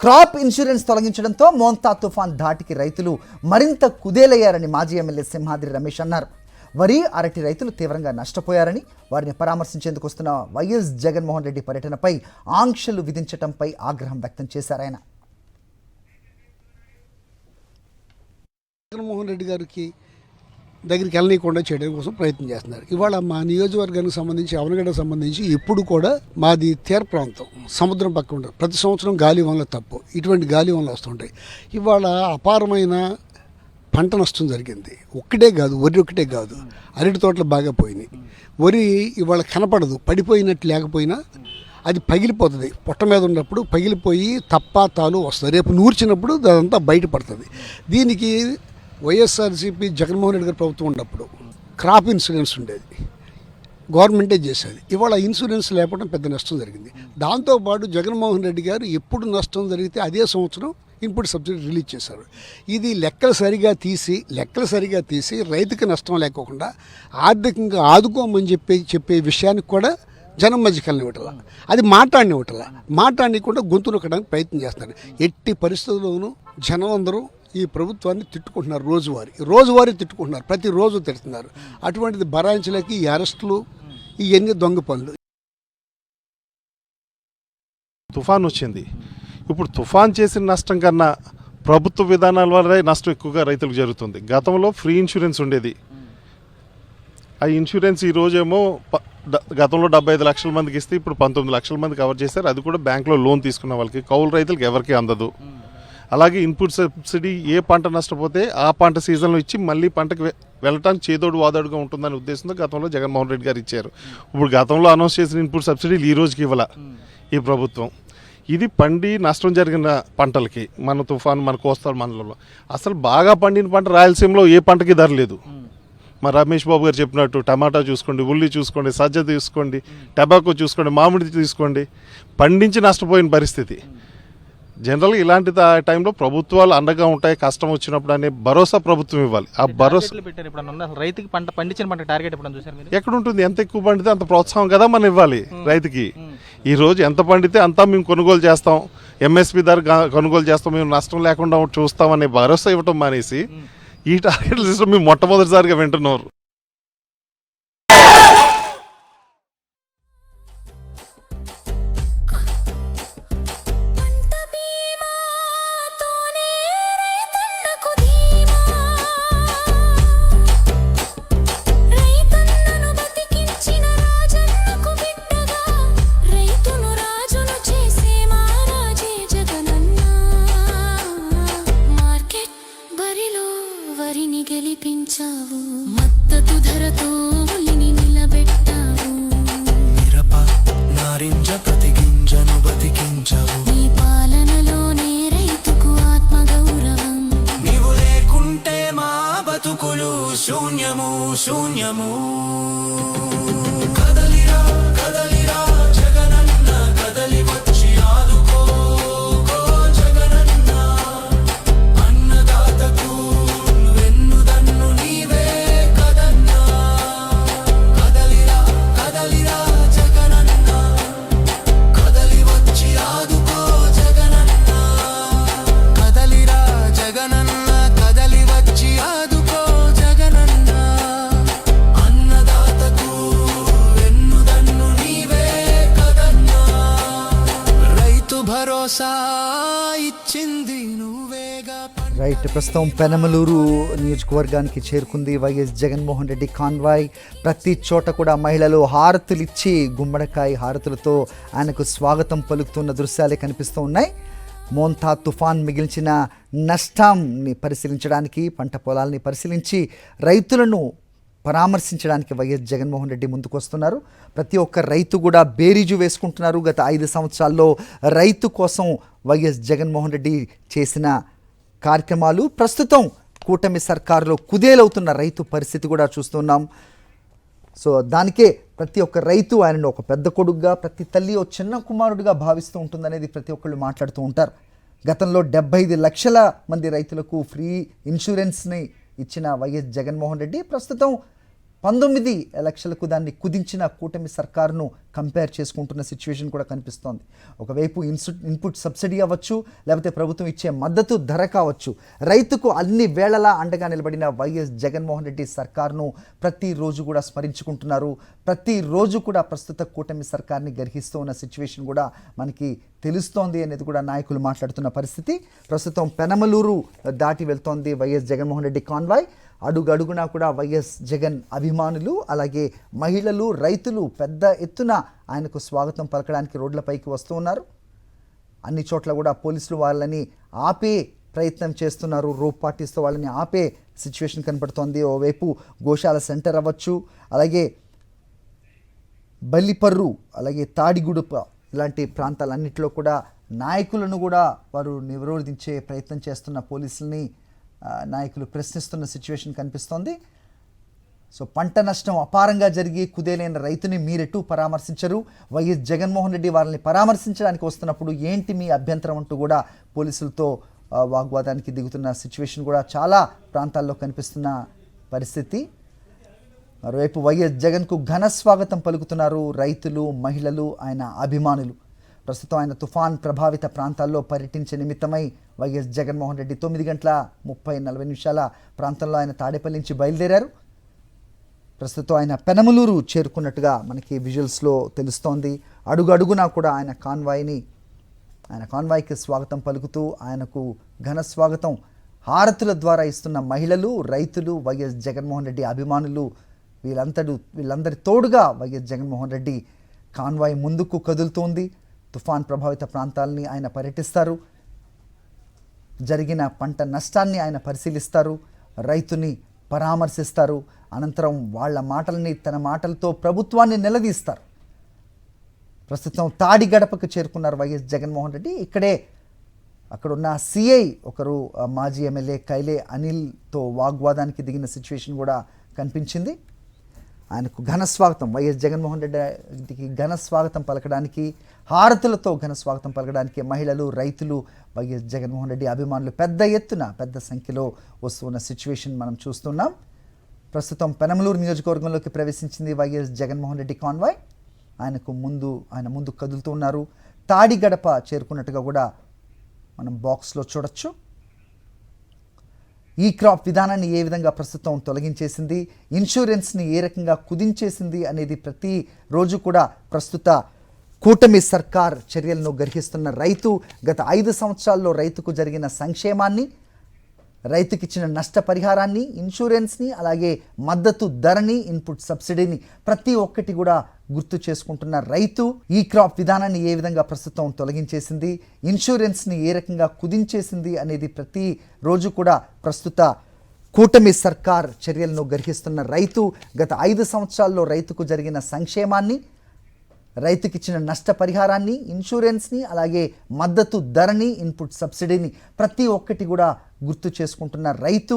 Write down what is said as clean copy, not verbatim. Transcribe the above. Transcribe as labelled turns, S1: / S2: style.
S1: Crop insurance తొలగించడంతో Montha తుఫాన్ ధాటికి రైతులు మరింత కుదేలయ్యారని మాజీ ఎమ్మెల్యే సింహాద్రి రమేష్ అన్నారు. వరి, అరటి రైతులు తీవ్రంగా నష్టపోయారని, వారిని పరామర్శించేందుకు వస్తున్న వైఎస్ జగన్మోహన్ రెడ్డి పర్యటనపై ఆంక్షలు విధించడంపై ఆగ్రహం వ్యక్తం చేశారు. ఆయన
S2: జగన్మోహన్ రెడ్డి గారికి దగ్గరికి వెళ్ళనీయకుండా చేయడం కోసం ప్రయత్నం చేస్తున్నారు. ఇవాళ మా నియోజకవర్గానికి సంబంధించి, అవనగడ్డకు సంబంధించి ఎప్పుడు కూడా మాది తీర ప్రాంతం, సముద్రం పక్క ఉండదు. ప్రతి సంవత్సరం గాలి వనలు తప్పు, ఇటువంటి గాలి వనలు వస్తుంటాయి. ఇవాళ అపారమైన పంట నష్టం జరిగింది. ఒక్కటే కాదు, వరి ఒక్కటే కాదు, అరటి తోటలు బాగా పోయినాయి. వరి ఇవాళ కనపడదు, పడిపోయినట్టు లేకపోయినా అది పగిలిపోతుంది. పొట్ట మీద ఉన్నప్పుడు పగిలిపోయి తాలు వస్తుంది. రేపు నూర్చినప్పుడు అదంతా బయటపడుతుంది. దీనికి వైఎస్ఆర్సీపీ జగన్మోహన్ రెడ్డి గారి ప్రభుత్వం ఉన్నప్పుడు క్రాప్ ఇన్సూరెన్స్ ఉండేది, గవర్నమెంటే చేసేది. ఇవాళ ఇన్సూరెన్స్ లేకపోవడం పెద్ద నష్టం జరిగింది. దాంతోపాటు జగన్మోహన్ రెడ్డి గారు ఎప్పుడు నష్టం జరిగితే అదే సంవత్సరం ఇన్పుట్ సబ్సిడీ రిలీజ్ చేశారు. ఇది లెక్కలు సరిగా తీసి రైతుకి నష్టం లేకోకుండా ఆర్థికంగా ఆదుకోమని చెప్పే విషయానికి కూడా జనం మధ్యకల్ని ఇవ్వటల, అది మాట్లాడనివ్వటలా గొంతు నొక్కడానికి ప్రయత్నం చేస్తున్నారు. ఎట్టి పరిస్థితుల్లోనూ జనం అందరూ ఈ ప్రభుత్వాన్ని తిట్టుకుంటున్నారు. రోజువారీ తిట్టుకుంటున్నారు, ప్రతిరోజు తిడుతున్నారు. అటువంటిది భరాయించలేక ఈ అరెస్టులు, ఇవన్నీ దొంగ పనులు.
S3: తుఫాన్ వచ్చింది. ఇప్పుడు తుఫాన్ చేసిన నష్టం కన్నా ప్రభుత్వ విధానాల వల్లే నష్టం ఎక్కువగా రైతులకు జరుగుతుంది. గతంలో ఫ్రీ ఇన్సూరెన్స్ ఉండేది. ఆ ఇన్సూరెన్స్ ఈరోజేమో గతంలో 75 లక్షల మందికి ఇస్తే ఇప్పుడు 19 లక్షల మంది కవర్ చేశారు. అది కూడా బ్యాంకులో లోన్ తీసుకున్న వాళ్ళకి, కౌలు రైతులకు ఎవరికి అందదు. అలాగే ఇన్పుట్ సబ్సిడీ ఏ పంట నష్టపోతే ఆ పంట సీజన్లో ఇచ్చి మళ్ళీ పంటకు వెళ్ళటానికి చేదోడు వాదోడుగా ఉంటుందనే ఉద్దేశంతో గతంలో జగన్మోహన్ రెడ్డి గారు ఇచ్చారు. ఇప్పుడు గతంలో అనౌన్స్ చేసిన ఇన్పుట్ సబ్సిడీలు ఈ రోజుకి ఇవ్వాల ఈ ప్రభుత్వం. ఇది పండి నష్టం జరిగిన పంటలకి, మన తుఫాన్, మన కోస్తా మండలంలో అసలు బాగా పండిన పంట రాయలసీమలో ఏ పంటకి ధర లేదు. మా రమేష్ బాబు గారు చెప్పినట్టు టమాటా చూసుకోండి, ఉల్లి చూసుకోండి, సజ్జ తీసుకోండి, టబాకో చూసుకోండి, మామిడి తీసుకోండి, పండించి నష్టపోయిన పరిస్థితి. జనరల్గా ఇలాంటి టైంలో ప్రభుత్వాలు అండగా ఉంటాయి కష్టం వచ్చినప్పుడు అనే భరోసా ప్రభుత్వం ఇవ్వాలి. ఆ భరోసా
S4: రైతుకి పంట పండించిన పంట టార్గెట్
S3: ఎక్కడ ఉంటుంది? ఎంత ఎక్కువ పండితే అంత ప్రోత్సాహం కదా మనం ఇవ్వాలి రైతుకి. ఈ రోజు ఎంత పండితే అంతా మేము కొనుగోలు చేస్తాం, ఎంఎస్పీ ధర కొనుగోలు చేస్తాం, మేము నష్టం లేకుండా చూస్తాం అనే భరోసా ఇవ్వటం మానేసి ఈ టార్గెట్ సిస్టమ్ మేము మొట్టమొదటిసారిగా వింటున్నారు.
S5: మద్దతు ధరతో ఉలిని నిలబెట్టావు, మిరప నారింజ ప్రతి గింజను బతికించావు. నీ పాలనలోనే రైతుకు ఆత్మగౌరవం. నీవు లేకుంటే మా బతుకులు శూన్యము. కదలిరా కదలిరా జగనన్న, కదలి వచ్చి ఆదుకో జగనన్న. అన్నదాతకు వెన్నుదన్ను నీవే కదన్నా. కదలిరా కదలిరా జగనన్న, కదలి వచ్చి ఆదుకో జగనన్న. కదలిరా జగనన్న, కదలి వచ్చి ఆదుకో జగనన్న. అన్నదాతకు వెన్నుదన్ను నీవే కదన్నా. రైతు భరోసా ఇచ్చింది నువ్వేగా.
S1: రైట్, ప్రస్తుతం పెనమలూరు నియోజకవర్గానికి చేరుకుంది వైఎస్ జగన్మోహన్ రెడ్డి కాన్వాయ్. ప్రతి చోట కూడా మహిళలు హారతులు ఇచ్చి, గుమ్మడికాయ హారతులతో ఆయనకు స్వాగతం పలుకుతున్న దృశ్యాలే కనిపిస్తూ ఉన్నాయి. మోంతా తుఫాన్ మిగిల్చిన నష్టాన్ని పరిశీలించడానికి, పంట పొలాలని పరిశీలించి రైతులను పరామర్శించడానికి వైఎస్ జగన్మోహన్ రెడ్డి ముందుకు వస్తున్నారు. ప్రతి ఒక్క రైతు కూడా బేరీజు వేసుకుంటున్నారు. గత 5 సంవత్సరాల్లో రైతు కోసం వైఎస్ జగన్మోహన్ రెడ్డి చేసిన కార్యక్రమాలు, ప్రస్తుతం కూటమి సర్కారులో కుదేలవుతున్న రైతు పరిస్థితి కూడా చూస్తున్నాం. సో దానికే ప్రతి ఒక్క రైతు ఆయనను ఒక పెద్ద కొడుకుగా, ప్రతి తల్లి ఒక చిన్న కుమారుడిగా భావిస్తూ ఉంటుందనేది ప్రతి ఒక్కళ్ళు మాట్లాడుతూ ఉంటారు. గతంలో 75 లక్షల మంది రైతులకు ఫ్రీ ఇన్సూరెన్స్ని ఇచ్చిన వైఎస్ జగన్మోహన్ రెడ్డి ప్రస్తుతం 19 లక్షలకు దాన్ని కుదించిన కూటమి సర్కారును కంపేర్ చేసుకుంటున్న సిచ్యువేషన్ కూడా కనిపిస్తోంది. ఒకవైపు ఇన్పుట్ సబ్సిడీ అవ్వచ్చు, లేకపోతే ప్రభుత్వం ఇచ్చే మద్దతు ధర కావచ్చు, రైతుకు అన్ని వేళలా అండగా నిలబడిన వైఎస్ జగన్మోహన్ రెడ్డి సర్కారును ప్రతిరోజు కూడా స్మరించుకుంటున్నారు. ప్రతిరోజు కూడా ప్రస్తుత కూటమి సర్కార్ని గర్హిస్తూ ఉన్న సిచ్యువేషన్ కూడా మనకి తెలుస్తోంది అనేది కూడా నాయకులు మాట్లాడుతున్న పరిస్థితి. ప్రస్తుతం పెనమలూరు దాటి వెళ్తోంది వైఎస్ జగన్మోహన్ రెడ్డి కాన్వాయ్. అడుగడుగునా కూడా వైఎస్ జగన్ అభిమానులు, అలాగే మహిళలు, రైతులు పెద్ద ఎత్తున ఆయనకు స్వాగతం పలకడానికి రోడ్లపైకి వస్తూ ఉన్నారు. అన్ని చోట్ల కూడా పోలీసులు వాళ్ళని ఆపే ప్రయత్నం చేస్తున్నారు. రోప్ పార్టీస్తో వాళ్ళని ఆపే సిచ్యువేషన్ కనపడుతోంది. ఓవైపు గోశాల సెంటర్ అవ్వచ్చు, అలాగే బల్లిపర్రు, అలాగే తాడిగుడుప ఇలాంటి ప్రాంతాలన్నింటిలో కూడా నాయకులను కూడా వారు నిరోధించే ప్రయత్నం చేస్తున్న పోలీసుల్ని నాయకులు ప్రశ్నిస్తున్న సిచ్యువేషన్ కనిపిస్తోంది. సో పంట నష్టం అపారంగా జరిగి కుదేలైన రైతుని మీరెటు పరామర్శించరు, వైఎస్ జగన్మోహన్ రెడ్డి వారిని పరామర్శించడానికి వస్తున్నప్పుడు ఏంటి మీ అభ్యంతరం అంటూ కూడా పోలీసులతో వాగ్వాదానికి దిగుతున్న సిచ్యువేషన్ కూడా చాలా ప్రాంతాల్లో కనిపిస్తున్న పరిస్థితి. మరోవైపు వైఎస్ జగన్కు ఘన స్వాగతం పలుకుతున్నారు రైతులు, మహిళలు, ఆయన అభిమానులు. ప్రస్తుతం ఆయన తుఫాన్ ప్రభావిత ప్రాంతాల్లో పర్యటించే నిమిత్తమై వైఎస్ జగన్మోహన్ రెడ్డి 9:30-40 ప్రాంతంలో ఆయన తాడేపల్లి నుంచి బయలుదేరారు. ప్రస్తుతం ఆయన పెనమలూరు చేరుకున్నట్టుగా మనకి విజువల్స్లో తెలుస్తోంది. అడుగడుగునా కూడా ఆయన కాన్వాయ్కి స్వాగతం పలుకుతూ ఆయనకు ఘన స్వాగతం హారతుల ద్వారా ఇస్తున్న మహిళలు, రైతులు, వైఎస్ జగన్మోహన్ రెడ్డి అభిమానులు వీళ్ళందరి తోడుగా వైఎస్ జగన్మోహన్ రెడ్డి కాన్వాయ్ ముందుకు కదులుతోంది. తుఫాన్ ప్రభావిత ప్రాంతాలని ఆయన పర్యటిస్తారు. జరిగిన పంట నష్టాన్ని ఆయన పరిశీలిస్తారు, రైతుని పరామర్శిస్తారు. అనంతరం వాళ్ళ మాటల్ని తన మాటలతో ప్రభుత్వాన్ని నిలదీస్తారు. ప్రస్తుతం తాడిగడపకు చేరుకున్నారు వైఎస్ జగన్మోహన్ రెడ్డి. అక్కడున్న సిఐ ఒకరు మాజీ ఎమ్మెల్యే కైలే అనిల్తో వాగ్వాదానికి దిగిన సిచ్యువేషన్ కూడా కనిపించింది. ఆయనకు ఘన స్వాగతం, వైఎస్ జగన్మోహన్ రెడ్డికి ఘన స్వాగతం పలకడానికి, హారతులతో ఘన స్వాగతం పలకడానికి మహిళలు, రైతులు, వైఎస్ జగన్మోహన్ రెడ్డి అభిమానులు పెద్ద ఎత్తున పెద్ద సంఖ్యలో వస్తున్న సిచ్యువేషన్ మనం చూస్తున్నాం. ప్రస్తుతం పెనమలూరు నియోజకవర్గంలోకి ప్రవేశించింది వైఎస్ జగన్మోహన్ రెడ్డి కాన్వాయ్. ఆయన ముందు కదులుతూ ఉన్నారు. తాడిగడప చేరుకున్నట్టుగా కూడా మనం బాక్స్లో చూడొచ్చు. ఈ క్రాప్ విధానాన్ని ఏ విధంగా ప్రస్తుతం తొలగించేసింది, ఇన్సూరెన్స్ని ఏ రకంగా కుదించేసింది అనేది ప్రతిరోజు కూడా ప్రస్తుత కూటమి సర్కార్ చర్యలను గర్హిస్తున్న రైతు, గత 5 సంవత్సరాల్లో రైతుకు జరిగిన సంక్షేమాన్ని, రైతుకిచ్చిన నష్టపరిహారాన్ని, ఇన్సూరెన్స్ని, అలాగే మద్దతు ధరని, ఇన్పుట్ సబ్సిడీని ప్రతి ఒక్కటి కూడా గుర్తు చేసుకుంటున్న రైతు ఈ క్రాప్ విధానాన్ని ఏ విధంగా ప్రస్తుతం తొలగించేసింది, ఇన్సూరెన్స్ని ఏ రకంగా కుదించేసింది అనేది ప్రతిరోజు కూడా ప్రస్తుత కూటమి సర్కార్ చర్యలను గర్హిస్తున్న రైతు, గత 5 సంవత్సరాల్లో రైతుకు జరిగిన సంక్షేమాన్ని, రైతుకిచ్చిన నష్టపరిహారాన్ని, ఇన్సూరెన్స్ని, అలాగే మద్దతు ధరని, ఇన్పుట్ సబ్సిడీని ప్రతి ఒక్కటి కూడా గుర్తు చేసుకుంటున్న రైతు